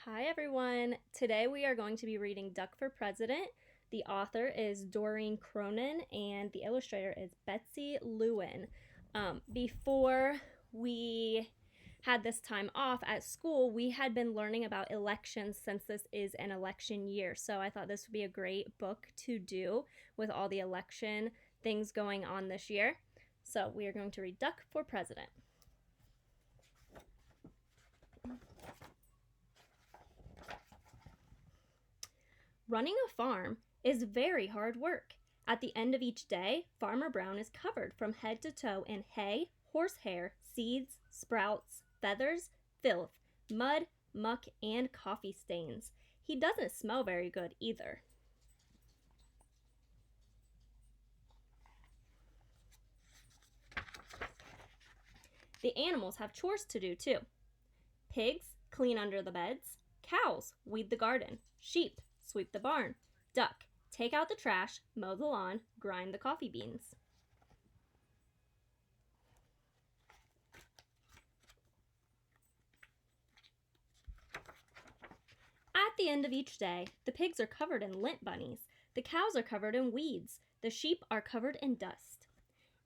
Hi, everyone. Today we are going to be reading Duck for President. The author is Doreen Cronin and the illustrator is Betsy Lewin. Before we had this time off at school, we had been learning about elections since this is an election year. So I thought this would be a great book to do with all the election things going on this year. So we are going to read Duck for President. Running a farm is very hard work. At the end of each day, Farmer Brown is covered from head to toe in hay, horsehair, seeds, sprouts, feathers, filth, mud, muck, and coffee stains. He doesn't smell very good either. The animals have chores to do too. Pigs clean under the beds, cows weed the garden, sheep sweep the barn, duck take out the trash, mow the lawn, grind the coffee beans. At the end of each day, the pigs are covered in lint bunnies, the cows are covered in weeds, the sheep are covered in dust,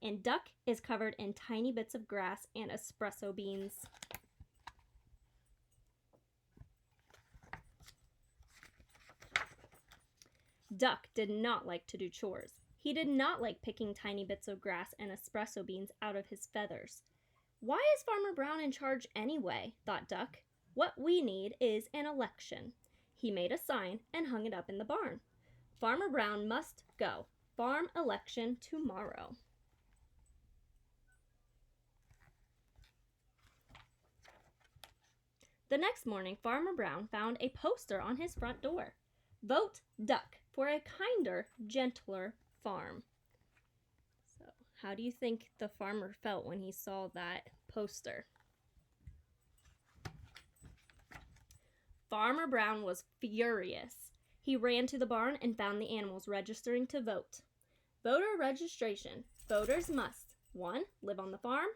and duck is covered in tiny bits of grass and espresso beans. Duck did not like to do chores. He did not like picking tiny bits of grass and espresso beans out of his feathers. Why is Farmer Brown in charge anyway? Thought Duck. What we need is an election. He made a sign and hung it up in the barn. Farmer Brown must go. Farm election tomorrow. The next morning, Farmer Brown found a poster on his front door. Vote Duck for a kinder, gentler farm. So, how do you think the farmer felt when he saw that poster? Farmer Brown was furious. He ran to the barn and found the animals registering to vote. Voter registration. Voters must 1. Live on the farm.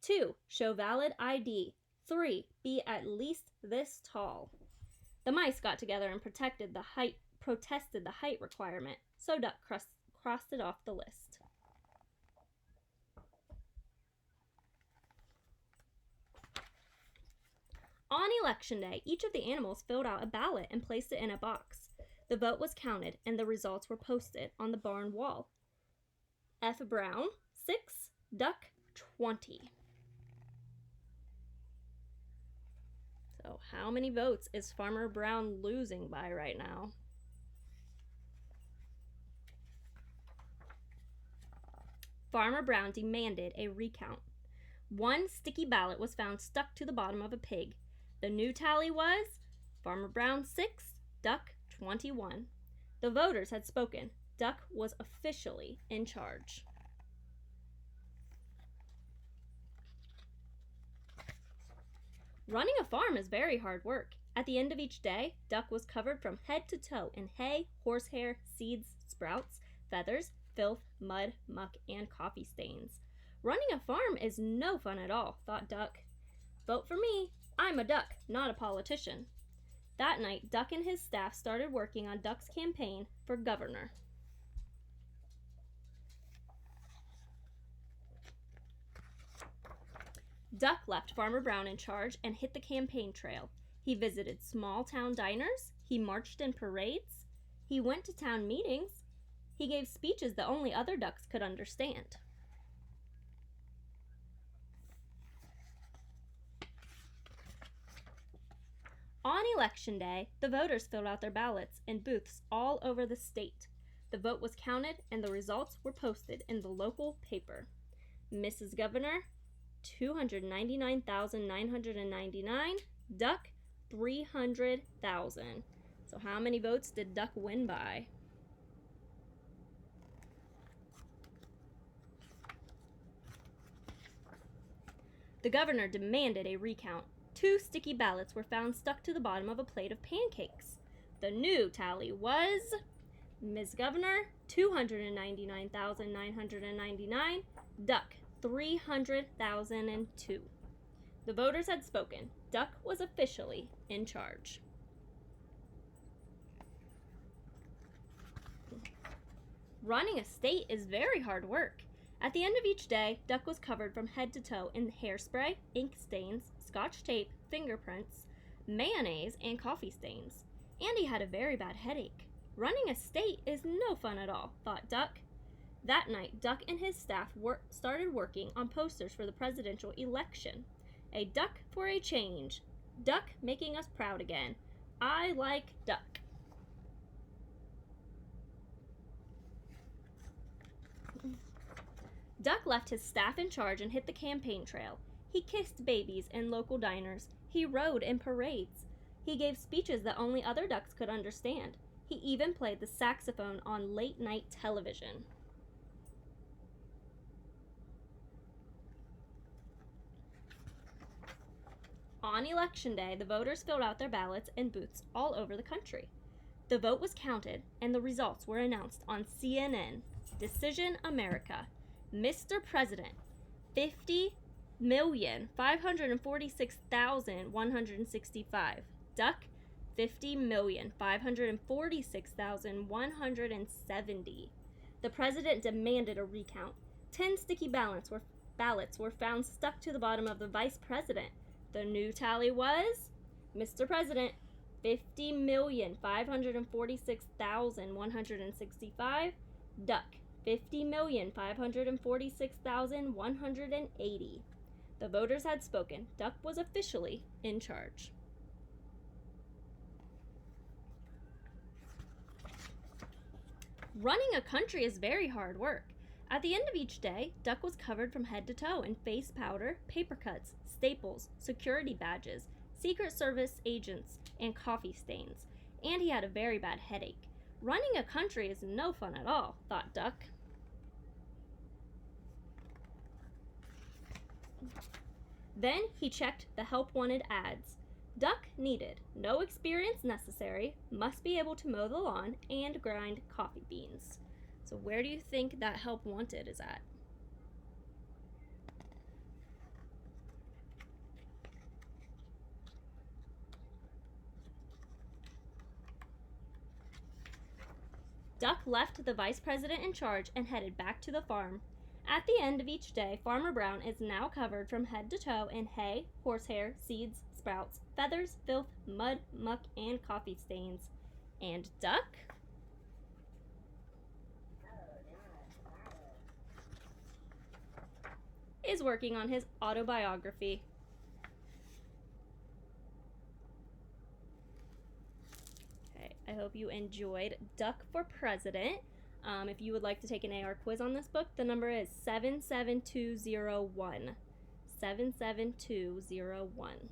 2. Show valid ID. 3. Be at least this tall. The mice got together and protested the height requirement, so Duck crossed it off the list. On election day, each of the animals filled out a ballot and placed it in a box. The vote was counted and the results were posted on the barn wall. F. Brown, 6, Duck, 20. So how many votes is Farmer Brown losing by right now? Farmer Brown demanded a recount. One sticky ballot was found stuck to the bottom of a pig. The new tally was Farmer Brown 6, Duck 21. The voters had spoken. Duck was officially in charge. Running a farm is very hard work. At the end of each day, Duck was covered from head to toe in hay, horsehair, seeds, sprouts, feathers, filth, mud, muck, and coffee stains. Running a farm is no fun at all, thought Duck. Vote for me. I'm a duck, not a politician. That night, Duck and his staff started working on Duck's campaign for governor. Duck left Farmer Brown in charge and hit the campaign trail. He visited small town diners. He marched in parades. He went to town meetings. He gave speeches that only other ducks could understand. On election day, the voters filled out their ballots in booths all over the state. The vote was counted and the results were posted in the local paper. Mrs. Governor, 299,999. Duck, 300,000. So how many votes did Duck win by? The governor demanded a recount. 2 sticky ballots were found stuck to the bottom of a plate of pancakes. The new tally was Ms. Governor, 299,999. Duck, 300,002. The voters had spoken. Duck was officially in charge. Running a state is very hard work. At the end of each day, Duck was covered from head to toe in hairspray, ink stains, scotch tape, fingerprints, mayonnaise, and coffee stains. And he had a very bad headache. Running a state is no fun at all, thought Duck. That night, Duck and his staff started working on posters for the presidential election. A duck for a change. Duck making us proud again. I like Duck. Duck left his staff in charge and hit the campaign trail. He kissed babies in local diners. He rode in parades. He gave speeches that only other ducks could understand. He even played the saxophone on late-night television. On Election Day, the voters filled out their ballots in booths all over the country. The vote was counted, and the results were announced on CNN. Decision America. Mr. President, 50,546,165. Duck, 50,546,170. The president demanded a recount. 10 sticky ballots were found stuck to the bottom of the vice president. The new tally was, Mr. President, 50,546,165. Duck, 50,546,180. The voters had spoken. Duck was officially in charge. Running a country is very hard work. At the end of each day, Duck was covered from head to toe in face powder, paper cuts, staples, security badges, Secret Service agents, and coffee stains. And he had a very bad headache. Running a country is no fun at all, thought Duck. Then he checked the help wanted ads. Duck needed no experience necessary, must be able to mow the lawn and grind coffee beans. So where do you think that help wanted is at? Duck left the vice president in charge and headed back to the farm. At the end of each day, Farmer Brown is now covered from head to toe in hay, horsehair, seeds, sprouts, feathers, filth, mud, muck, and coffee stains. And Duck? Is working on his autobiography. Okay, I hope you enjoyed Duck for President. If you would like to take an AR quiz on this book, the number is 77201. 77201.